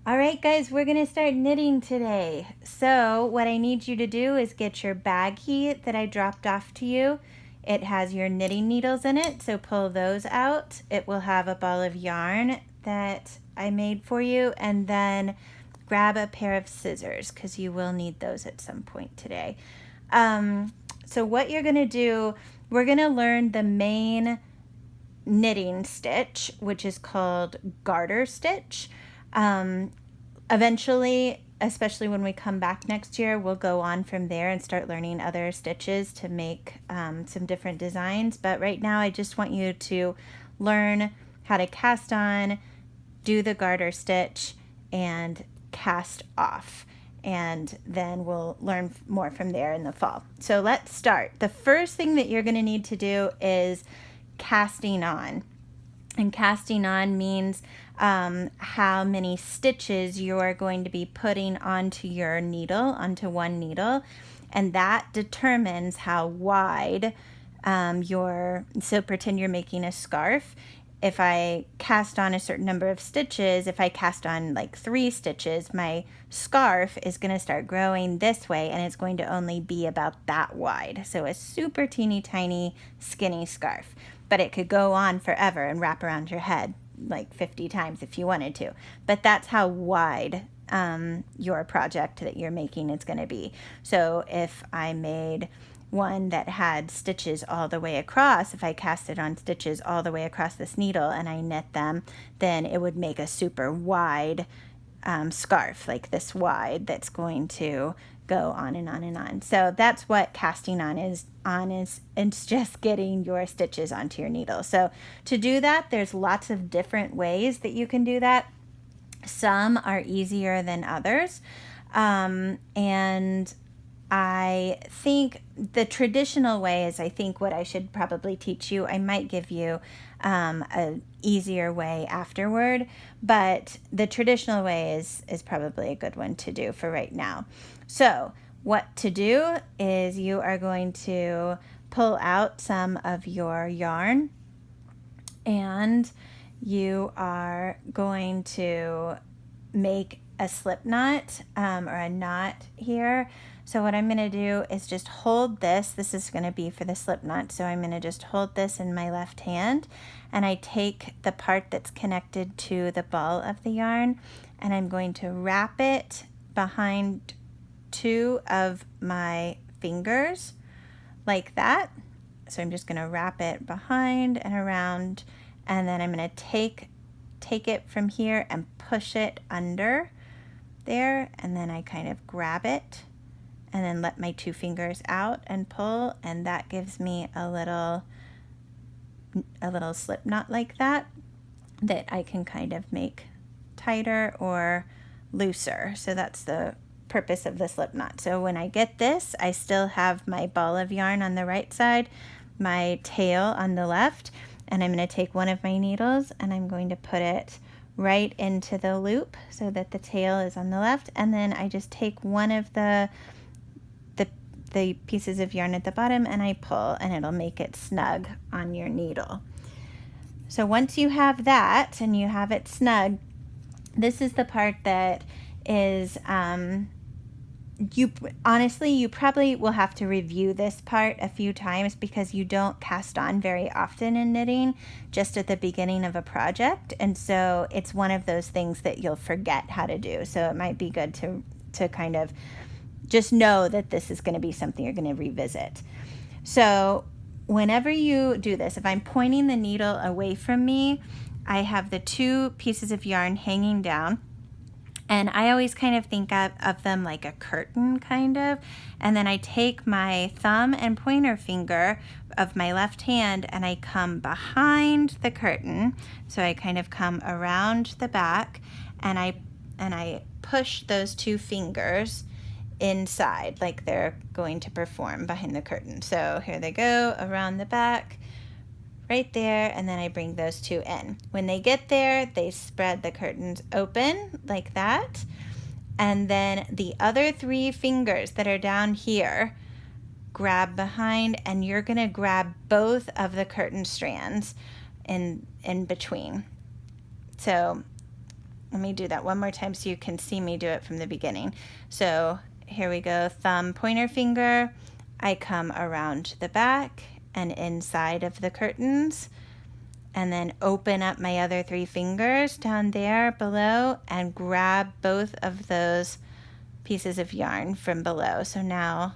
All right, guys, we're going to start knitting today. So what I need you to do is get your baggie that I dropped off to you. It has your knitting needles in it, so pull those out. It will have a ball of yarn that I made for you, and then grab a pair of scissors because you will need those at some point today. So what you're going to do, we're going to learn the main knitting stitch, which is called garter stitch. Eventually, especially when we come back next year, we'll go on from there and start learning other stitches to make some different designs. But right now, I just want you to learn how to cast on, do the garter stitch, and cast off. And then we'll learn more from there in the fall. So let's start. The first thing that you're going to need to do is casting on. And casting on means how many stitches you are going to be putting onto your needle, onto one needle. And that determines how wide so pretend you're making a scarf. If I cast on a certain number of stitches, if I cast on like 3 stitches, my scarf is going to start growing this way and it's going to only be about that wide. So a super teeny tiny skinny scarf, but it could go on forever and wrap around your head like 50 times if you wanted to. But that's how wide your project that you're making is going to be. So if I made one that had stitches all the way across, if I casted on stitches all the way across this needle and I knit them, then it would make a super wide scarf, like this wide, that's going to go on and on and on. So that's what casting on is. It's just getting your stitches onto your needle. So to do that, there's lots of different ways that you can do that. Some are easier than others. And I think the traditional way is, I think, what I should probably teach you. I might give you a easier way afterward, but the traditional way is probably a good one to do for right now. So what to do is you are going to pull out some of your yarn and you are going to make a slip knot or a knot here. So what I'm going to do is just hold this. This is going to be for the slip knot. So I'm going to just hold this in my left hand and I take the part that's connected to the ball of the yarn and I'm going to wrap it behind 2 of my fingers like that. So I'm just going to wrap it behind and around, and then I'm going to take it from here and push it under there, and then I kind of grab it and then let my 2 fingers out and pull, and that gives me a little slip knot like that I can kind of make tighter or looser. So that's the purpose of the slip knot. So when I get this, I still have my ball of yarn on the right side, my tail on the left, and I'm going to take one of my needles and I'm going to put it right into the loop so that the tail is on the left, and then I just take one of the pieces of yarn at the bottom and I pull, and it'll make it snug on your needle. So once you have that and you have it snug, this is the part that is you probably will have to review this part a few times because you don't cast on very often in knitting, just at the beginning of a project, and so it's one of those things that you'll forget how to do. So it might be good to kind of just know that this is going to be something you're going to revisit. So whenever you do this, if I'm pointing the needle away from me, I have the 2 pieces of yarn hanging down. And I always kind of think of them like a curtain, kind of. And then I take my thumb and pointer finger of my left hand and I come behind the curtain. So I kind of come around the back and I push those 2 fingers inside like they're going to perform behind the curtain. So here they go around the back, right there, and then I bring those 2 in. When they get there, they spread the curtains open like that, and then the other 3 fingers that are down here grab behind, and you're going to grab both of the curtain strands in between. So let me do that one more time so you can see me do it from the beginning. So here we go, thumb, pointer finger. I come around the back and inside of the curtains, and then open up my other 3 fingers down there below and grab both of those pieces of yarn from below. So now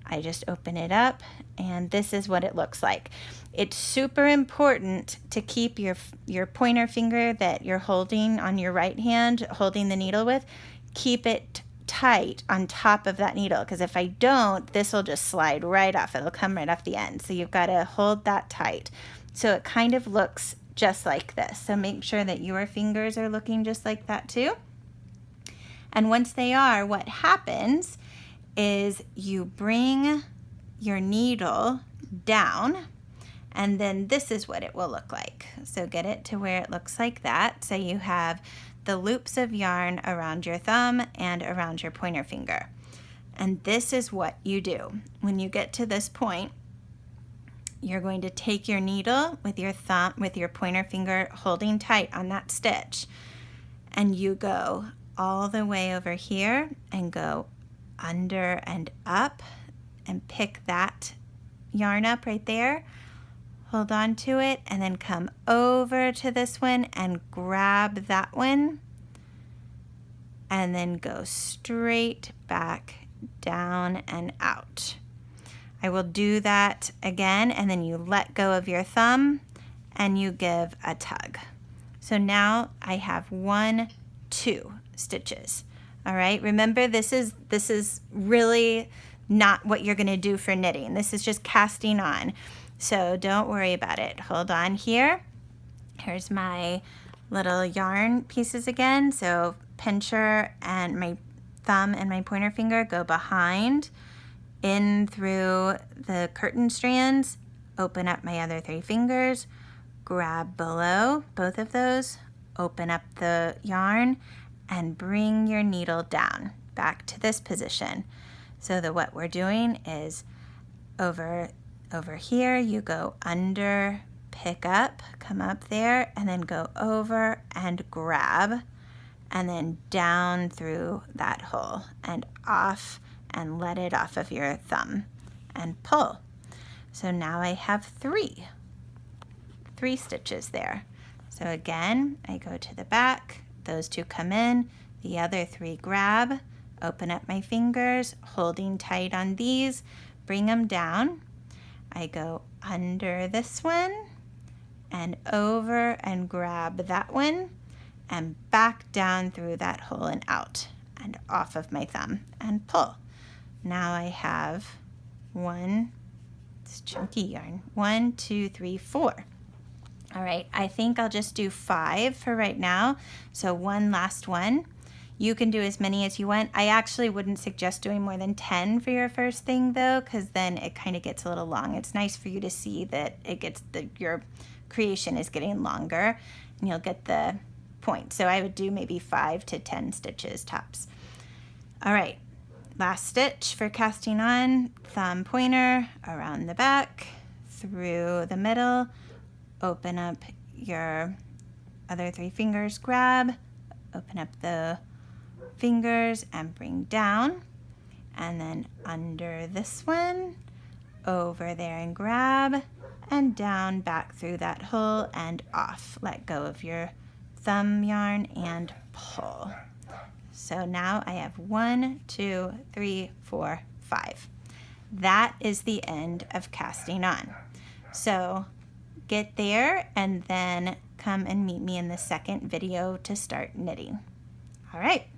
I just open it up, and this is what it looks like. It's super important to keep your pointer finger that you're holding on your right hand, holding the needle with, keep it tight on top of that needle, because if I don't, this will just slide right off. It'll come right off the end. So you've got to hold that tight. So it kind of looks just like this. So make sure that your fingers are looking just like that too. And once they are, what happens is you bring your needle down, and then this is what it will look like. So get it to where it looks like that. So you have the loops of yarn around your thumb and around your pointer finger. And this is what you do. When you get to this point, you're going to take your needle with your thumb, with your pointer finger holding tight on that stitch, and you go all the way over here and go under and up and pick that yarn up right there, hold on to it, and then come over to this one and grab that one, and then go straight back down and out. I will do that again, and then you let go of your thumb and you give a tug. So now I have 1, 2 stitches. All right, remember this is really not what you're going to do for knitting. This is just casting on. So don't worry about it. Hold on here. Here's my little yarn pieces again. So pincher and my thumb and my pointer finger go behind, in through the curtain strands, open up my other 3 fingers, grab below both of those, open up the yarn, and bring your needle down back to this position. So that what we're doing is over here, you go under, pick up, come up there, and then go over and grab, and then down through that hole and off, and let it off of your thumb and pull. So now I have 3 stitches there. So again, I go to the back, those 2 come in, the other 3 grab, open up my fingers, holding tight on these, bring them down. I go under this one and over and grab that one and back down through that hole and out and off of my thumb and pull. Now I have 1, it's chunky yarn, 1, 2, 3, 4. All right, I think I'll just do 5 for right now. So 1 last one. You can do as many as you want. I actually wouldn't suggest doing more than 10 for your first thing though, because then it kind of gets a little long. It's nice for you to see that your creation is getting longer, and you'll get the point. So I would do maybe 5 to 10 stitches tops. All right. Last stitch for casting on, thumb pointer around the back, through the middle, open up your other 3 fingers, grab, open up the fingers and bring down, and then under this one, over there and grab, and down back through that hole and off. Let go of your thumb yarn and pull. So now I have 1, 2, 3, 4, 5. That is the end of casting on. So get there and then come and meet me in the second video to start knitting. All right.